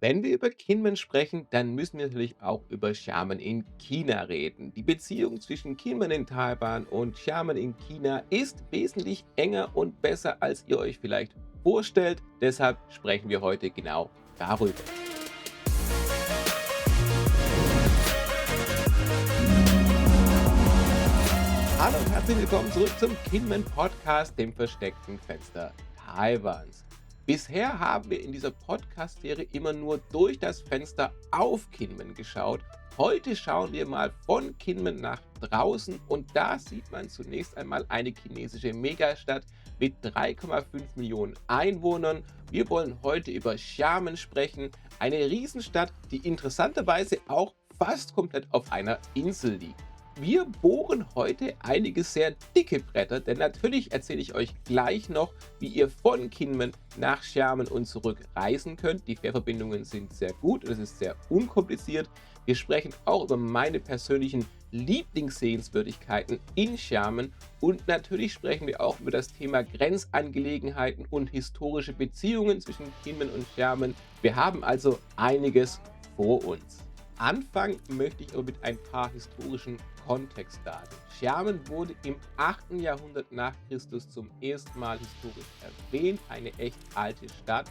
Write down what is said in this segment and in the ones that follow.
Wenn wir über Kinmen sprechen, dann müssen wir natürlich auch über Xiamen in China reden. Die Beziehung zwischen Kinmen in Taiwan und Xiamen in China ist wesentlich enger und besser, als ihr euch vielleicht vorstellt. Deshalb sprechen wir heute genau darüber. Hallo und herzlich willkommen zurück zum Kinmen Podcast, dem versteckten Fenster Taiwans. Bisher haben wir in dieser Podcast-Serie immer nur durch das Fenster auf Kinmen geschaut. Heute schauen wir mal von Kinmen nach draußen und da sieht man zunächst einmal eine chinesische Megastadt mit 3,5 Millionen Einwohnern. Wir wollen heute über Xiamen sprechen, eine Riesenstadt, die interessanterweise auch fast komplett auf einer Insel liegt. Wir bohren heute einige sehr dicke Bretter, denn natürlich erzähle ich euch gleich noch, wie ihr von Kinmen nach Xiamen und zurück reisen könnt. Die Fährverbindungen sind sehr gut und es ist sehr unkompliziert. Wir sprechen auch über meine persönlichen Lieblingssehenswürdigkeiten in Xiamen und natürlich sprechen wir auch über das Thema Grenzangelegenheiten und historische Beziehungen zwischen Kinmen und Xiamen. Wir haben also einiges vor uns. Anfangen möchte ich aber mit ein paar historischen Kontextdaten. Xiamen wurde im 8. Jahrhundert nach Christus zum ersten Mal historisch erwähnt, eine echt alte Stadt.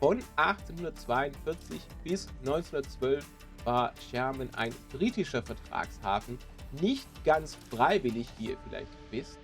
Von 1842 bis 1912 war Xiamen ein britischer Vertragshafen, nicht ganz freiwillig, wie ihr vielleicht wisst.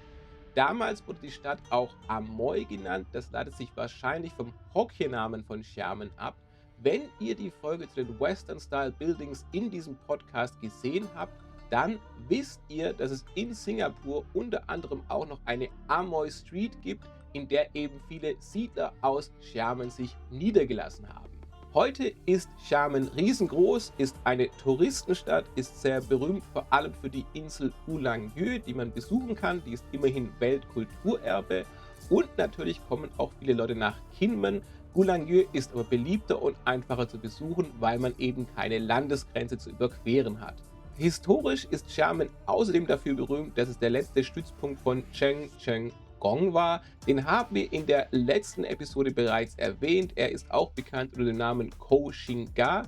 Damals wurde die Stadt auch Amoy genannt, das leitet sich wahrscheinlich vom Hokkien-Namen von Xiamen ab. Wenn ihr die Folge zu den Western Style Buildings in diesem Podcast gesehen habt, dann wisst ihr, dass es in Singapur unter anderem auch noch eine Amoy Street gibt, in der eben viele Siedler aus Xiamen sich niedergelassen haben. Heute ist Xiamen riesengroß, ist eine Touristenstadt, ist sehr berühmt vor allem für die Insel Hulangyue, die man besuchen kann. Die ist immerhin Weltkulturerbe. Und natürlich kommen auch viele Leute nach Kinmen. Hulangyue ist aber beliebter und einfacher zu besuchen, weil man eben keine Landesgrenze zu überqueren hat. Historisch ist Xiamen außerdem dafür berühmt, dass es der letzte Stützpunkt von Cheng Cheng Gong war. Den haben wir in der letzten Episode bereits erwähnt. Er ist auch bekannt unter dem Namen Ko Xingga.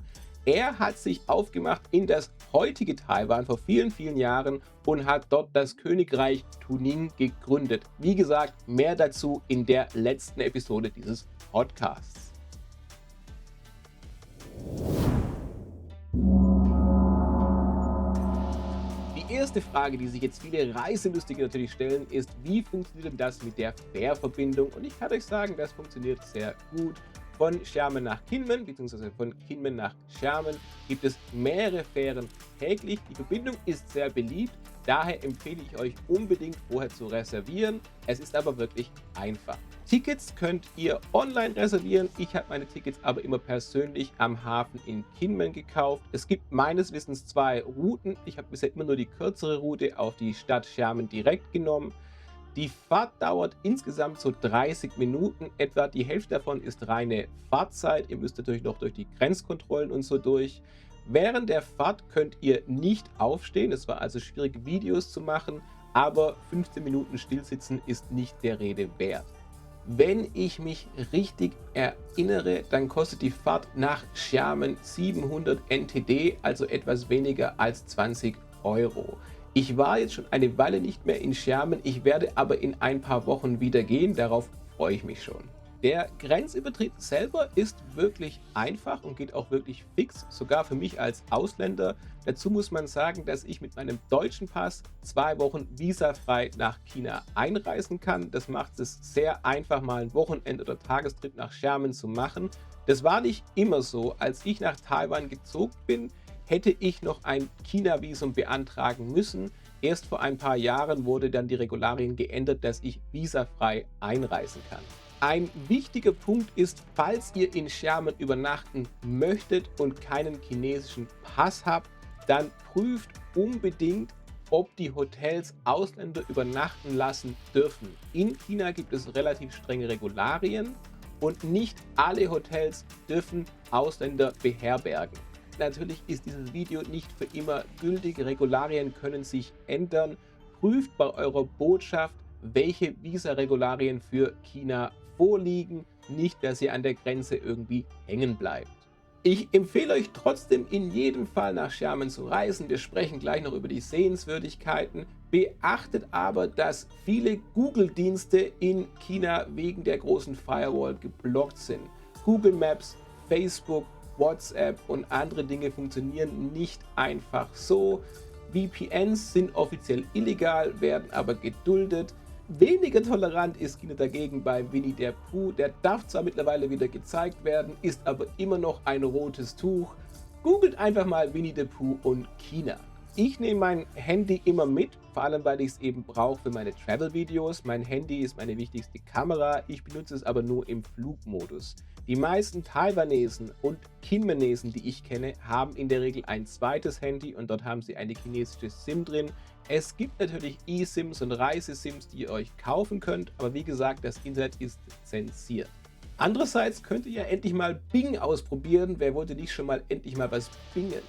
Er hat sich aufgemacht in das heutige Taiwan vor vielen, vielen Jahren und hat dort das Königreich Tuning gegründet. Wie gesagt, mehr dazu in der letzten Episode dieses Podcasts. Die erste Frage, die sich jetzt viele Reiselustige natürlich stellen, ist, wie funktioniert denn das mit der Fährverbindung? Und ich kann euch sagen, das funktioniert sehr gut. Von Xiamen nach Kinmen, beziehungsweise von Kinmen nach Xiamen, gibt es mehrere Fähren täglich. Die Verbindung ist sehr beliebt, daher empfehle ich euch unbedingt vorher zu reservieren. Es ist aber wirklich einfach. Tickets könnt ihr online reservieren. Ich habe meine Tickets aber immer persönlich am Hafen in Kinmen gekauft. Es gibt meines Wissens zwei Routen. Ich habe bisher immer nur die kürzere Route auf die Stadt Xiamen direkt genommen. Die Fahrt dauert insgesamt so 30 Minuten, etwa die Hälfte davon ist reine Fahrtzeit. Ihr müsst natürlich noch durch die Grenzkontrollen und so durch. Während der Fahrt könnt ihr nicht aufstehen, es war also schwierig, Videos zu machen, aber 15 Minuten Stillsitzen ist nicht der Rede wert. Wenn ich mich richtig erinnere, dann kostet die Fahrt nach Xiamen 700 NTD, also etwas weniger als 20 Euro. Ich war jetzt schon eine Weile nicht mehr in Xiamen, ich werde aber in ein paar Wochen wieder gehen, darauf freue ich mich schon. Der Grenzübertritt selber ist wirklich einfach und geht auch wirklich fix, sogar für mich als Ausländer. Dazu muss man sagen, dass ich mit meinem deutschen Pass 2 Wochen visafrei nach China einreisen kann. Das macht es sehr einfach, mal ein Wochenend- oder Tagestrip nach Xiamen zu machen. Das war nicht immer so. Als ich nach Taiwan gezogen bin, hätte ich noch ein China-Visum beantragen müssen. Erst vor ein paar Jahren wurde dann die Regularien geändert, dass ich visafrei einreisen kann. Ein wichtiger Punkt ist, falls ihr in Xiamen übernachten möchtet und keinen chinesischen Pass habt, dann prüft unbedingt, ob die Hotels Ausländer übernachten lassen dürfen. In China gibt es relativ strenge Regularien und nicht alle Hotels dürfen Ausländer beherbergen. Natürlich ist dieses Video nicht für immer gültig, Regularien können sich ändern. Prüft bei eurer Botschaft, welche Visa-Regularien für China vorliegen, nicht, dass ihr an der Grenze irgendwie hängen bleibt. Ich empfehle euch trotzdem in jedem Fall nach Xiamen zu reisen. Wir sprechen gleich noch über die Sehenswürdigkeiten. Beachtet aber, dass viele Google-Dienste in China wegen der großen Firewall geblockt sind. Google Maps, Facebook, WhatsApp und andere Dinge funktionieren nicht einfach so. VPNs sind offiziell illegal, werden aber geduldet. Weniger tolerant ist China dagegen bei Winnie der Pooh. Der darf zwar mittlerweile wieder gezeigt werden, ist aber immer noch ein rotes Tuch. Googelt einfach mal Winnie the Pooh und China. Ich nehme mein Handy immer mit, vor allem weil ich es eben brauche für meine Travel-Videos. Mein Handy ist meine wichtigste Kamera, ich benutze es aber nur im Flugmodus. Die meisten Taiwanesen und Kinmenesen, die ich kenne, haben in der Regel ein zweites Handy und dort haben sie eine chinesische SIM drin. Es gibt natürlich eSIMs und Reisesims, die ihr euch kaufen könnt, aber wie gesagt, das Internet ist zensiert. Andererseits könnt ihr ja endlich mal Bing ausprobieren. Wer wollte nicht schon mal endlich mal was bingen?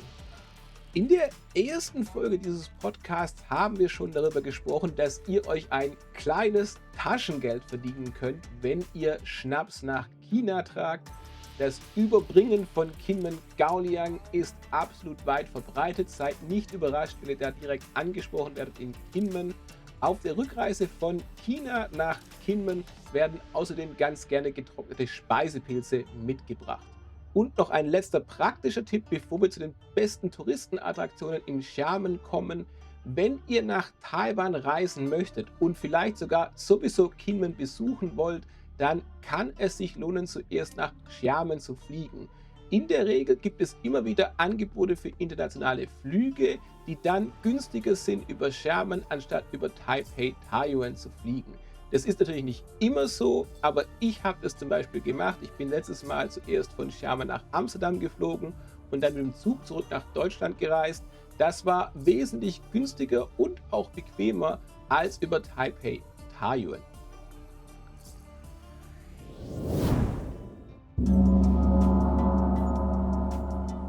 In der ersten Folge dieses Podcasts haben wir schon darüber gesprochen, dass ihr euch ein kleines Taschengeld verdienen könnt, wenn ihr Schnaps nach China tragt. Das Überbringen von Kinmen Gaoliang ist absolut weit verbreitet. Seid nicht überrascht, wenn ihr da direkt angesprochen werdet in Kinmen. Auf der Rückreise von China nach Kinmen werden außerdem ganz gerne getrocknete Speisepilze mitgebracht. Und noch ein letzter praktischer Tipp, bevor wir zu den besten Touristenattraktionen in Xiamen kommen. Wenn ihr nach Taiwan reisen möchtet und vielleicht sogar sowieso Kinmen besuchen wollt, dann kann es sich lohnen, zuerst nach Xiamen zu fliegen. In der Regel gibt es immer wieder Angebote für internationale Flüge, die dann günstiger sind über Xiamen, anstatt über Taipei, Taiyuan zu fliegen. Das ist natürlich nicht immer so, aber ich habe das zum Beispiel gemacht. Ich bin letztes Mal zuerst von Xiamen nach Amsterdam geflogen und dann mit dem Zug zurück nach Deutschland gereist. Das war wesentlich günstiger und auch bequemer als über Taipei, Taiyuan.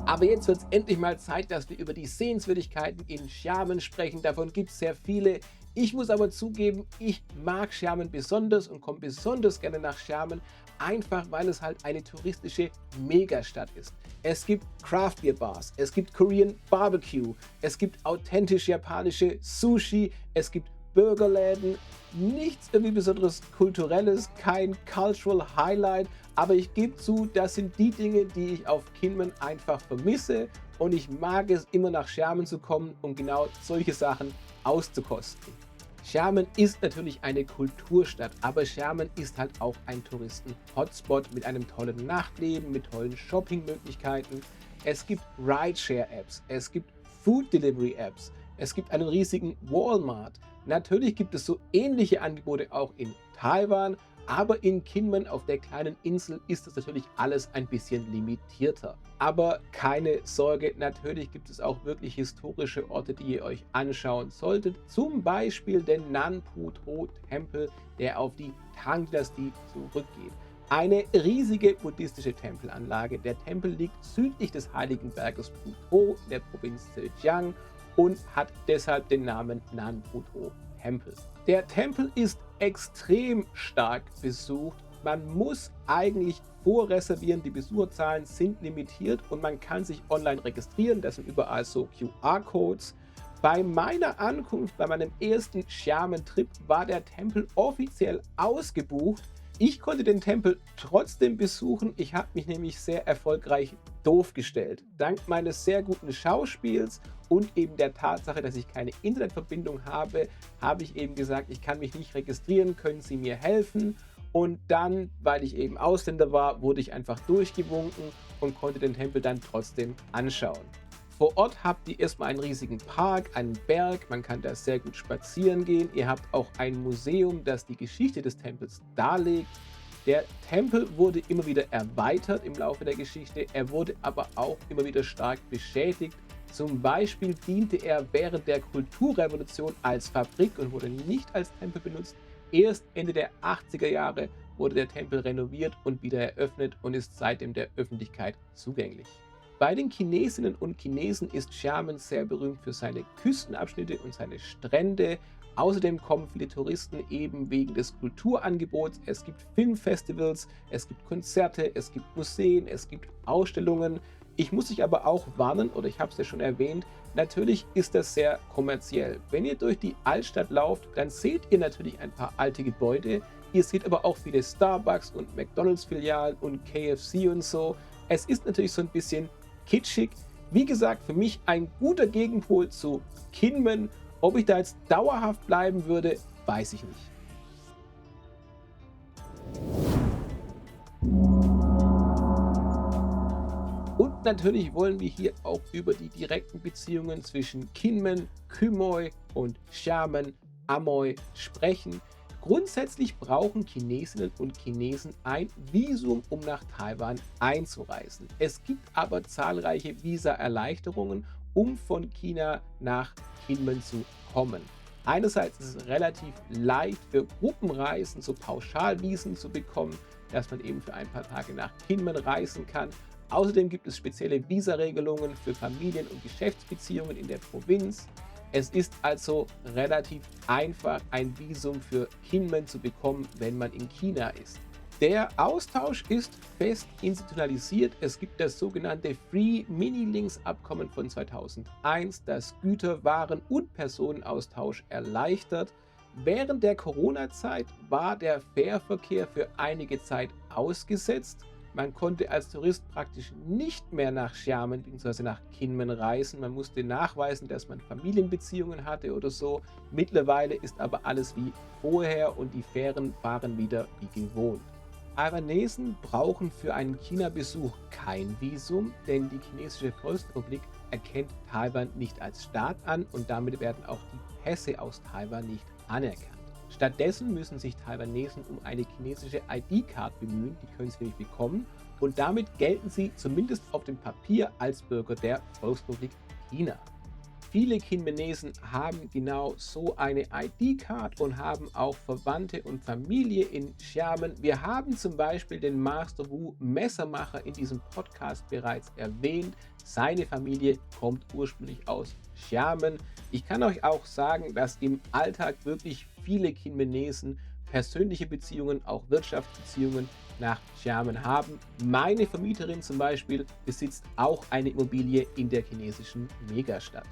Aber jetzt wird es endlich mal Zeit, dass wir über die Sehenswürdigkeiten in Xiamen sprechen. Davon gibt es sehr viele. Ich muss aber zugeben, ich mag Xiamen besonders und komme besonders gerne nach Xiamen, einfach weil es halt eine touristische Megastadt ist. Es gibt Craft Beer Bars, es gibt Korean Barbecue, es gibt authentisch japanische Sushi, es gibt Burgerläden, nichts irgendwie besonderes Kulturelles, kein Cultural Highlight, aber ich gebe zu, das sind die Dinge, die ich auf Kinmen einfach vermisse und ich mag es immer nach Xiamen zu kommen, um genau solche Sachen auszukosten. Xiamen ist natürlich eine Kulturstadt, aber Xiamen ist halt auch ein Touristen-Hotspot mit einem tollen Nachtleben, mit tollen Shoppingmöglichkeiten. Es gibt Rideshare-Apps, es gibt Food-Delivery-Apps, es gibt einen riesigen Walmart. Natürlich gibt es so ähnliche Angebote auch in Taiwan, aber in Kinmen auf der kleinen Insel ist das natürlich alles ein bisschen limitierter. Aber keine Sorge, natürlich gibt es auch wirklich historische Orte, die ihr euch anschauen solltet. Zum Beispiel den Nanpu-To-Tempel, der auf die Tang-Dynastie zurückgeht. Eine riesige buddhistische Tempelanlage. Der Tempel liegt südlich des heiligen Berges Puto in der Provinz Zhejiang und hat deshalb den Namen Nanpu-To-Tempel. Der Tempel ist extrem stark besucht. Man muss eigentlich vorreservieren, die Besucherzahlen sind limitiert und man kann sich online registrieren. Das sind überall so QR-Codes. Bei meiner Ankunft, bei meinem ersten Xiamen-Trip, war der Tempel offiziell ausgebucht. Ich konnte den Tempel trotzdem besuchen. Ich habe mich nämlich sehr erfolgreich doof gestellt. Dank meines sehr guten Schauspiels und eben der Tatsache, dass ich keine Internetverbindung habe, habe ich eben gesagt, ich kann mich nicht registrieren, können Sie mir helfen? Und dann, weil ich eben Ausländer war, wurde ich einfach durchgewunken und konnte den Tempel dann trotzdem anschauen. Vor Ort habt ihr erstmal einen riesigen Park, einen Berg, man kann da sehr gut spazieren gehen. Ihr habt auch ein Museum, das die Geschichte des Tempels darlegt. Der Tempel wurde immer wieder erweitert im Laufe der Geschichte, er wurde aber auch immer wieder stark beschädigt. Zum Beispiel diente er während der Kulturrevolution als Fabrik und wurde nicht als Tempel benutzt. Erst Ende der 80er Jahre wurde der Tempel renoviert und wieder eröffnet und ist seitdem der Öffentlichkeit zugänglich. Bei den Chinesinnen und Chinesen ist Xiamen sehr berühmt für seine Küstenabschnitte und seine Strände. Außerdem kommen viele Touristen eben wegen des Kulturangebots. Es gibt Filmfestivals, es gibt Konzerte, es gibt Museen, es gibt Ausstellungen. Ich muss dich aber auch warnen, oder ich habe es ja schon erwähnt, natürlich ist das sehr kommerziell. Wenn ihr durch die Altstadt lauft, dann seht ihr natürlich ein paar alte Gebäude. Ihr seht aber auch viele Starbucks und McDonald's-Filialen und KFC und so. Es ist natürlich so ein bisschen kitschig. Wie gesagt, für mich ein guter Gegenpol zu Kinmen. Ob ich da jetzt dauerhaft bleiben würde, weiß ich nicht. Und natürlich wollen wir hier auch über die direkten Beziehungen zwischen Kinmen, Khmer und Xiamen, Amoy sprechen. Grundsätzlich brauchen Chinesinnen und Chinesen ein Visum, um nach Taiwan einzureisen. Es gibt aber zahlreiche Visa-Erleichterungen, um von China nach Kinmen zu kommen. Einerseits ist es relativ leicht für Gruppenreisen so Pauschalvisen zu bekommen, dass man eben für ein paar Tage nach Kinmen reisen kann. Außerdem gibt es spezielle Visaregelungen für Familien- und Geschäftsbeziehungen in der Provinz. Es ist also relativ einfach, ein Visum für Kinmen zu bekommen, wenn man in China ist. Der Austausch ist fest institutionalisiert. Es gibt das sogenannte Free Mini-Links-Abkommen von 2001, das Güter-, Waren- und Personenaustausch erleichtert. Während der Corona-Zeit war der Fährverkehr für einige Zeit ausgesetzt. Man konnte als Tourist praktisch nicht mehr nach Xiamen bzw. nach Kinmen reisen. Man musste nachweisen, dass man Familienbeziehungen hatte oder so. Mittlerweile ist aber alles wie vorher und die Fähren fahren wieder wie gewohnt. Taiwanesen brauchen für einen China-Besuch kein Visum, denn die chinesische Volksrepublik erkennt Taiwan nicht als Staat an und damit werden auch die Pässe aus Taiwan nicht anerkannt. Stattdessen müssen sich Taiwanesen um eine chinesische ID-Card bemühen, die können sie nämlich bekommen, und damit gelten sie zumindest auf dem Papier als Bürger der Volksrepublik China. Viele Kinmenesen haben genau so eine ID-Card und haben auch Verwandte und Familie in Xiamen. Wir haben zum Beispiel den Master Wu Messermacher in diesem Podcast bereits erwähnt. Seine Familie kommt ursprünglich aus Xiamen. Ich kann euch auch sagen, dass im Alltag wirklich viele Kinmenesen persönliche Beziehungen, auch Wirtschaftsbeziehungen nach Xiamen haben. Meine Vermieterin zum Beispiel besitzt auch eine Immobilie in der chinesischen Megastadt.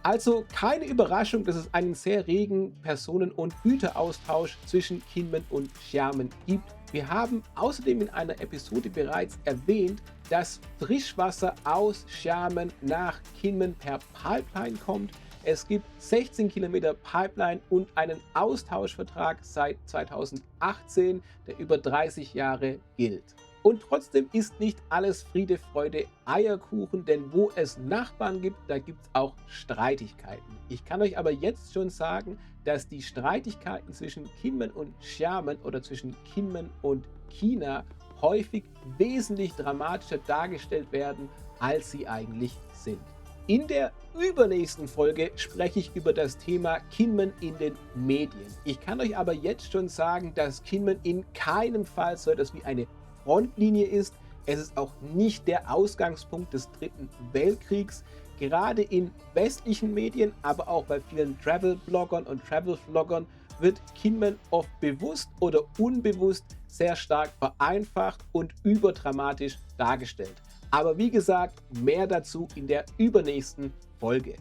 Also keine Überraschung, dass es einen sehr regen Personen- und Güteraustausch zwischen Kinmen und Xiamen gibt. Wir haben außerdem in einer Episode bereits erwähnt, dass Frischwasser aus Xiamen nach Kinmen per Pipeline kommt. Es gibt 16 Kilometer Pipeline und einen Austauschvertrag seit 2018, der über 30 Jahre gilt. Und trotzdem ist nicht alles Friede, Freude, Eierkuchen, denn wo es Nachbarn gibt, da gibt es auch Streitigkeiten. Ich kann euch aber jetzt schon sagen, dass die Streitigkeiten zwischen Kinmen und Xiamen oder zwischen Kinmen und China häufig wesentlich dramatischer dargestellt werden, als sie eigentlich sind. In der übernächsten Folge spreche ich über das Thema Kinmen in den Medien. Ich kann euch aber jetzt schon sagen, dass Kinmen in keinem Fall so etwas wie eine Frontlinie ist. Es ist auch nicht der Ausgangspunkt des Dritten Weltkriegs. Gerade in westlichen Medien, aber auch bei vielen Travel-Bloggern und Travel-Vloggern wird Kinmen oft bewusst oder unbewusst sehr stark vereinfacht und überdramatisch dargestellt. Aber wie gesagt, mehr dazu in der übernächsten Folge.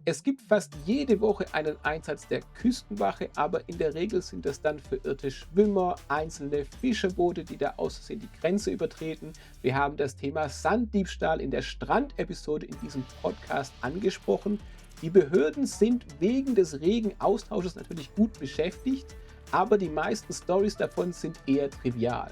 Es gibt fast jede Woche einen Einsatz der Küstenwache, aber in der Regel sind das dann verirrte Schwimmer, einzelne Fischerboote, die da aus Versehen die Grenze übertreten. Wir haben das Thema Sanddiebstahl in der Strandepisode in diesem Podcast angesprochen. Die Behörden sind wegen des regen Austausches natürlich gut beschäftigt, aber die meisten Storys davon sind eher trivial.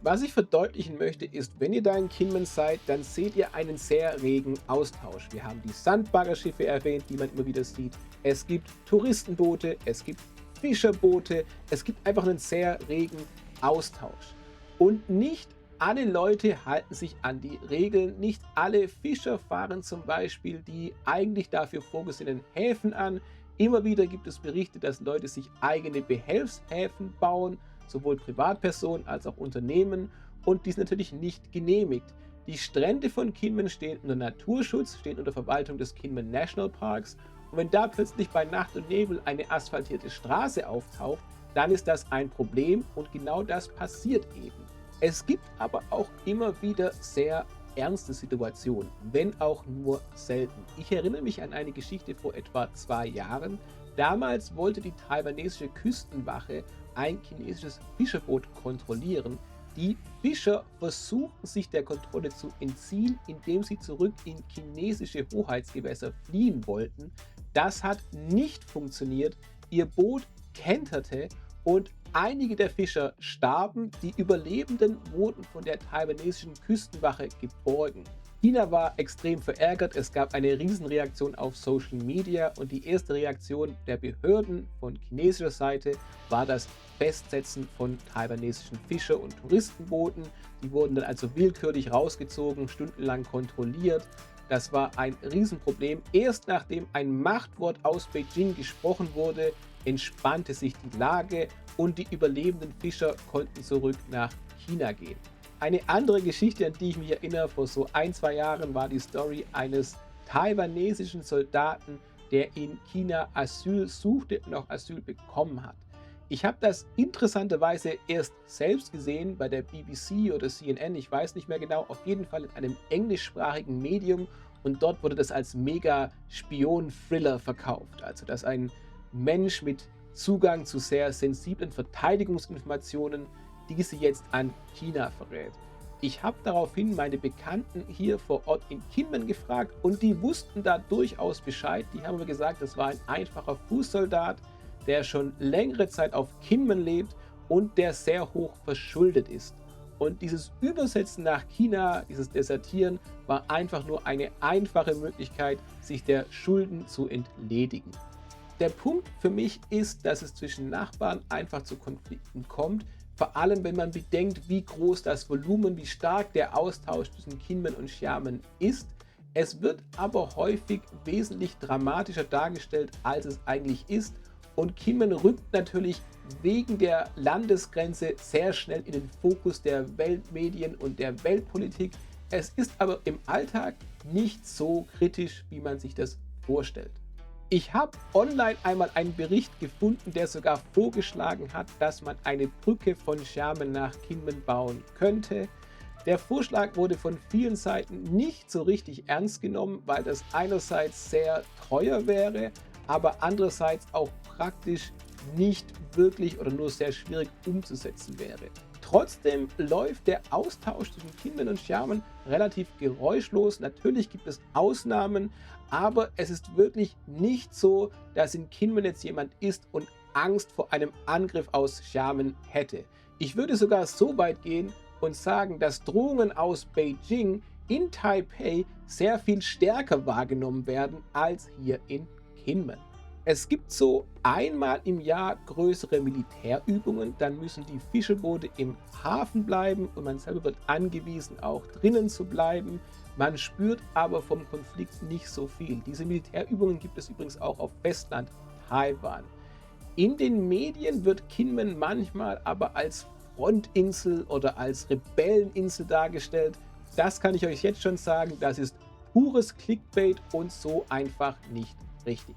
Was ich verdeutlichen möchte ist, wenn ihr da in Kinmen seid, dann seht ihr einen sehr regen Austausch. Wir haben die Sandbaggerschiffe erwähnt, die man immer wieder sieht. Es gibt Touristenboote, es gibt Fischerboote, es gibt einfach einen sehr regen Austausch. Und nicht alle Leute halten sich an die Regeln, nicht alle Fischer fahren zum Beispiel die eigentlich dafür vorgesehenen Häfen an. Immer wieder gibt es Berichte, dass Leute sich eigene Behelfshäfen bauen, sowohl Privatpersonen als auch Unternehmen, und die ist natürlich nicht genehmigt. Die Strände von Kinmen stehen unter Naturschutz, stehen unter Verwaltung des Kinmen National Parks, und Und wenn da plötzlich bei Nacht und Nebel eine asphaltierte Straße auftaucht, dann ist das ein Problem und genau das passiert eben. Es gibt aber auch immer wieder sehr ernste Situationen, wenn auch nur selten. Ich erinnere mich an eine Geschichte vor etwa 2 Jahren. Damals wollte die taiwanesische Küstenwache ein chinesisches Fischerboot kontrollieren. Die Fischer versuchten sich der Kontrolle zu entziehen, indem sie zurück in chinesische Hoheitsgewässer fliehen wollten. Das hat nicht funktioniert. Ihr Boot kenterte und einige der Fischer starben. Die Überlebenden wurden von der taiwanesischen Küstenwache geborgen. China war extrem verärgert. Es gab eine Riesenreaktion auf Social Media und die erste Reaktion der Behörden von chinesischer Seite war das Festsetzen von taiwanesischen Fischer- und Touristenbooten. Die wurden dann also willkürlich rausgezogen, stundenlang kontrolliert. Das war ein Riesenproblem. Erst nachdem ein Machtwort aus Beijing gesprochen wurde, entspannte sich die Lage und die überlebenden Fischer konnten zurück nach China gehen. Eine andere Geschichte, an die ich mich erinnere, vor so 1-2 Jahren war die Story eines taiwanesischen Soldaten, der in China Asyl suchte und auch Asyl bekommen hat. Ich habe das interessanterweise erst selbst gesehen bei der BBC oder CNN, ich weiß nicht mehr genau, auf jeden Fall in einem englischsprachigen Medium und dort wurde das als Mega-Spion-Thriller verkauft. Also dass ein Mensch mit Zugang zu sehr sensiblen Verteidigungsinformationen diese jetzt an China verrät. Ich habe daraufhin meine Bekannten hier vor Ort in Kinmen gefragt und die wussten da durchaus Bescheid. Die haben mir gesagt, das war ein einfacher Fußsoldat, der schon längere Zeit auf Kinmen lebt und der sehr hoch verschuldet ist. Und dieses Übersetzen nach China, dieses Desertieren, war einfach nur eine einfache Möglichkeit, sich der Schulden zu entledigen. Der Punkt für mich ist, dass es zwischen Nachbarn einfach zu Konflikten kommt, vor allem wenn man bedenkt, wie groß das Volumen, wie stark der Austausch zwischen Kinmen und Xiamen ist. Es wird aber häufig wesentlich dramatischer dargestellt, als es eigentlich ist. Und Kinmen rückt natürlich wegen der Landesgrenze sehr schnell in den Fokus der Weltmedien und der Weltpolitik. Es ist aber im Alltag nicht so kritisch, wie man sich das vorstellt. Ich habe online einmal einen Bericht gefunden, der sogar vorgeschlagen hat, dass man eine Brücke von Xiamen nach Kinmen bauen könnte. Der Vorschlag wurde von vielen Seiten nicht so richtig ernst genommen, weil das einerseits sehr teuer wäre, aber andererseits auch praktisch nicht wirklich oder nur sehr schwierig umzusetzen wäre. Trotzdem läuft der Austausch zwischen Kinmen und Xiamen relativ geräuschlos. Natürlich gibt es Ausnahmen, aber es ist wirklich nicht so, dass in Kinmen jetzt jemand ist und Angst vor einem Angriff aus Xiamen hätte. Ich würde sogar so weit gehen und sagen, dass Drohungen aus Beijing in Taipei sehr viel stärker wahrgenommen werden als hier in Kinmen. Es gibt so einmal im Jahr größere Militärübungen, dann müssen die Fischerboote im Hafen bleiben und man selber wird angewiesen, auch drinnen zu bleiben. Man spürt aber vom Konflikt nicht so viel. Diese Militärübungen gibt es übrigens auch auf Festland Taiwan. In den Medien wird Kinmen manchmal aber als Frontinsel oder als Rebelleninsel dargestellt. Das kann ich euch jetzt schon sagen, das ist pures Clickbait und so einfach nicht richtig.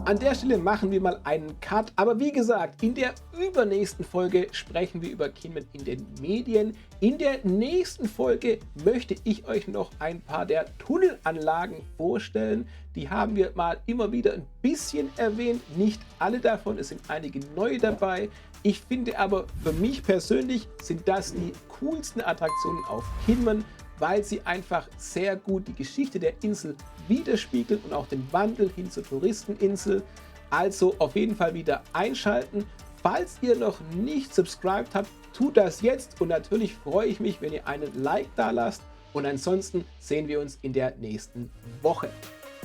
An der Stelle machen wir mal einen Cut, aber wie gesagt, in der übernächsten Folge sprechen wir über Kinmen in den Medien. In der nächsten Folge möchte ich euch noch ein paar der Tunnelanlagen vorstellen. Die haben wir mal immer wieder ein bisschen erwähnt, nicht alle davon, es sind einige neue dabei. Ich finde aber, für mich persönlich sind das die coolsten Attraktionen auf Kinmen, weil sie einfach sehr gut die Geschichte der Insel widerspiegeln und auch den Wandel hin zur Touristeninsel. Also auf jeden Fall wieder einschalten. Falls ihr noch nicht subscribed habt, tut das jetzt und natürlich freue ich mich, wenn ihr einen Like da lasst und ansonsten sehen wir uns in der nächsten Woche.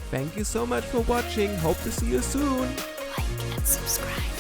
Thank you so much for watching. Hope to see you soon. Like and subscribe.